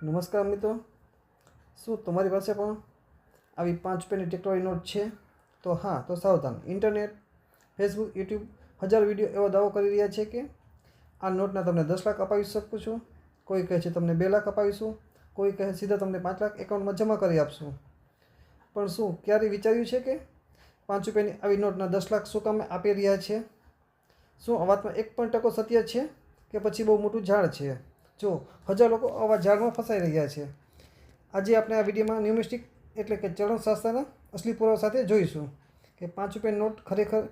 નમસ્કાર મિત્રો, શું તમારી પાસે પણ આવી 5 રૂપિયાની ટેકટોરી નોટ છે? તો હા, તો સાવધાન. ઇન્ટરનેટ, ફેસબુક, યુટ્યુબ હજાર વિડીયો એવો દાવો કરી રહ્યા છે કે આ નોટના તમને 10 લાખ અપાવી શકું છું, કોઈ કહે છે તમને 2 લાખ અપાવીશું, કોઈ કહે સીધા તમને 5 લાખ એકાઉન્ટમાં જમા કરી આપશું. પણ શું ક્યારેય વિચાર્યું છે કે 5 રૂપિયાની આવી નોટના 10 લાખ શું કામ આપી રહ્યા છે? શું આ વાતમાં 1% સત્ય છે કે પછી બહુ મોટું ઝાડ છે? જો હજાર લોકો આવા ઝાડમાં ફસાઈ રહ્યા છે. આજે આપણે આ વિડીયોમાં ન્યુમિસ્ટિક એટલે કે ચલણશાસ્ત્રના અસલી પુરાવા સાથે જોઈશું કે 5 રૂપિયાની નોટ ખરેખર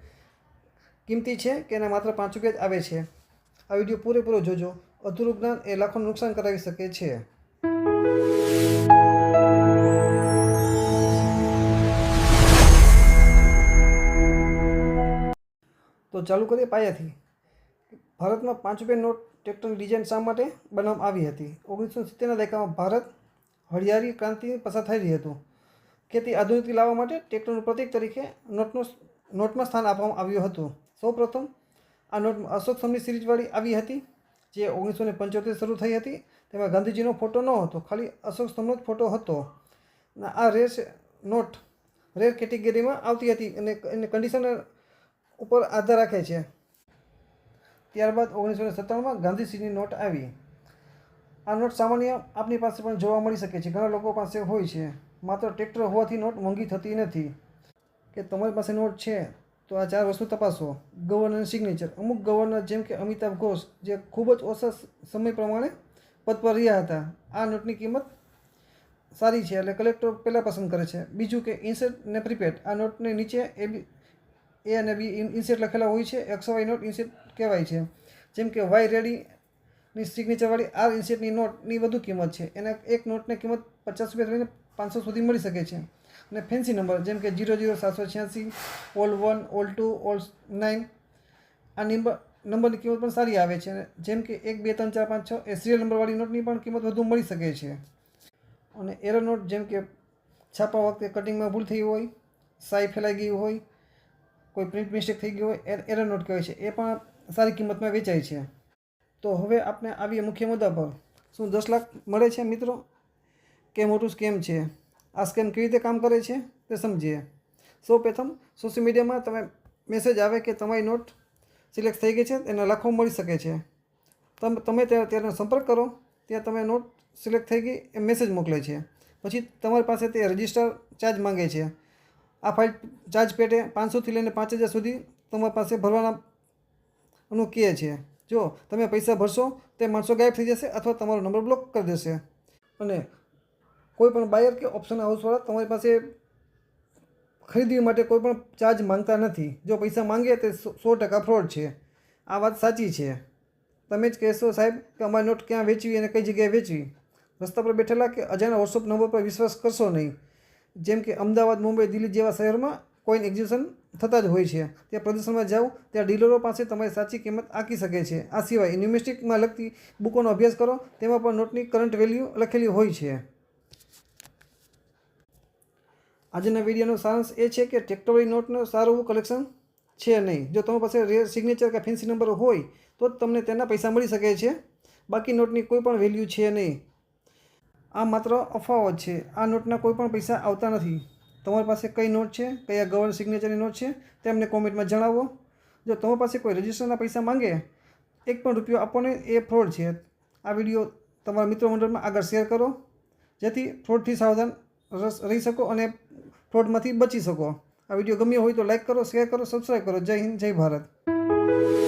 કિંમતી છે કે એના માત્ર 5 રૂપિયા જ આવે છે. આ વિડીયો પૂરેપૂરો જોજો. અધૂરું જ્ઞાન એ લાખોનું નુકસાન કરાવી શકે છે. તો ચાલુ કરીએ પાયાથી. ભારતમાં 5 રૂપિયાની નોટ ટ્રેક્ટરની ડિઝાઇન શા માટે બનાવવામાં આવી હતી? 1970ના દાયકામાં ભારત હળિયાળી ક્રાંતિ પસાર થઈ રહ્યું હતું. ખેતી આધુનિકતા લાવવા માટે ટ્રેક્ટરનું પ્રતીક તરીકે નોટમાં સ્થાન આપવામાં આવ્યું હતું. સૌપ્રથમ આ નોટમાં અશોક સ્તંભની સિરીઝવાળી આવી હતી, જે 1975 શરૂ થઈ હતી. તેમાં ગાંધીજીનો ફોટો ન હતો, ખાલી અશોક સ્તંભનો જ ફોટો હતો. આ નોટ રેર કેટેગરીમાં આવતી હતી અને એને કન્ડિશન ઉપર આધાર રાખે છે. ત્યારબાદ 1997માં ગાંધીજીની નોટ આવી. આ નોટ સામાન્ય આપની પાસે પણ જોવા મળી શકે છે, ઘણા લોકો પાસે હોય છે. માત્ર ટ્રેક્ટર હોવાથી નોટ મોંઘી થતી નથી. કે તમારી પાસે નોટ છે તો આ 4 વસ્તુ તપાસો. ગવર્નરની સિગ્નેચર. અમુક ગવર્નર જેમ કે અમિતાભ ઘોષ, જે ખૂબ જ ઓછા સમય પ્રમાણે પદ પર રહ્યા હતા, આ નોટની કિંમત સારી છે એટલે કલેક્ટર પહેલાં પસંદ કરે છે. બીજું કે ઇન્સેટ ને પ્રીપેડ. આ નોટની નીચે એ અને બી ઇન્સેટ લખેલા હોય છે. XY નોટ ઇન્સેટ કહેવાય છે. જેમ કે વાય રેડીની સિગ્નેચરવાળી આર ઇન્સેટની નોટની વધુ કિંમત છે. એના એક નોટની કિંમત 50 રૂપિયા લઈને 500 સુધી મળી શકે છે. અને ફેન્સી નંબર જેમ કે 00786, ઓલ 1, ઓલ 2, ઓલ 9, આ નંબરની કિંમત પણ સારી આવે છે. જેમ કે 1, 2, 3, 4, 5, 6 એ સિરિયલ નંબરવાળી નોટની પણ કિંમત વધુ મળી શકે છે. અને એરર નોટ જેમ કે છાપા વખતે કટિંગમાં ભૂલ થઈ હોય, સાઈ ફેલાઈ ગઈ હોય, કોઈ પ્રિન્ટ મિસ્ટેક થઈ ગઈ હોય, એરર નોટ કહેવાય છે. એ પણ સારી કિંમતમાં વેચાય છે. તો હવે આપણે આવીએ મુખ્ય મુદ્દા પર. શું 10 લાખ મળે છે મિત્રો કે મોટું સ્કેમ છે? આ સ્કેમ કેવી રીતે કામ કરે છે તે સમજીએ. સૌપ્રથમ સોશિયલ મીડિયામાં તમે મેસેજ આવે કે તમારી નોટ સિલેક્ટ થઈ ગઈ છે, એના લાખો મળી શકે છે. તમે તેનો સંપર્ક કરો, ત્યાં તમે નોટ સિલેક્ટ થઈ ગઈ એ મેસેજ મોકલે છે. પછી તમારી પાસે તે રજિસ્ટર ચાર્જ માંગે છે. આ ફાઇલ ચાર્જ પેટે 500થી લઈને 5000 સુધી તમારી પાસે ભરવાનું કહે છે. જો તમે પૈસા ભરશો તે માણસો ગાયબ થઈ જશે અથવા તમારો નંબર બ્લોક કરી દેશે. અને કોઈ પણ બાયર કે ઓપ્શન હાઉસવાળા તમારી પાસે ખરીદવી માટે કોઈ પણ ચાર્જ માંગતા નથી. જો પૈસા માંગે તે 100% ફ્રોડ છે. આ વાત સાચી છે. તમે જ કહેશો સાહેબ કે અમારી નોટ ક્યાં વેચવી અને કઈ જગ્યાએ વેચવી. રસ્તા પર બેઠેલા કે અજાણ્યા વોટ્સઅપ નંબર પર વિશ્વાસ કરશો નહીં. જેમ કે અમદાવાદ, મુંબઈ, દિલ્હી જેવા શહેરમાં કોઈન એક્ઝિબિશન થતા જ હોય છે. ત્યાં પ્રદર્શનમાં જાઓ, ત્યાં ડીલરો પાસે તમારી સાચી કિંમત આંકી શકે છે. આ સિવાય ન્યુમિસ્ટિકમાં લગતી બુકોનો અભ્યાસ કરો, તેમાં પણ નોટની કરંટ વેલ્યુ લખેલી હોય છે. આજના વિડીયોનો સારાંશ એ છે કે ટેક્ટોરી નોટનું સારું એવું કલેક્શન છે નહીં. જો તમારી પાસે રેર સિગ્નેચર કે ફેન્સી નંબર હોય તો જ તમને તેના પૈસા મળી શકે છે. બાકી નોટની કોઈ પણ વેલ્યુ છે નહીં. આ માત્ર અફવાઓ જ છે. આ નોટના કોઈ પણ પૈસા આવતા નથી. તમારી પાસે કઈ નોટ છે, કયા ગવર્નર સિગ્નેચરની નોટ છે તે અમને કોમેન્ટમાં જણાવો. જો તમારી પાસે કોઈ રજિસ્ટરના પૈસા માંગે, 1 પણ રૂપિયો આપો ને, એ ફ્રોડ છે. આ વિડીયો તમારા મિત્રો મંડળમાં આગળ શેર કરો, જેથી ફ્રોડથી સાવધાન રહી શકો અને ફ્રોડમાંથી બચી શકો. આ વિડીયો ગમ્યો હોય તો લાઈક કરો, શેર કરો, સબસ્ક્રાઈબ કરો. જય હિન્દ, જય ભારત.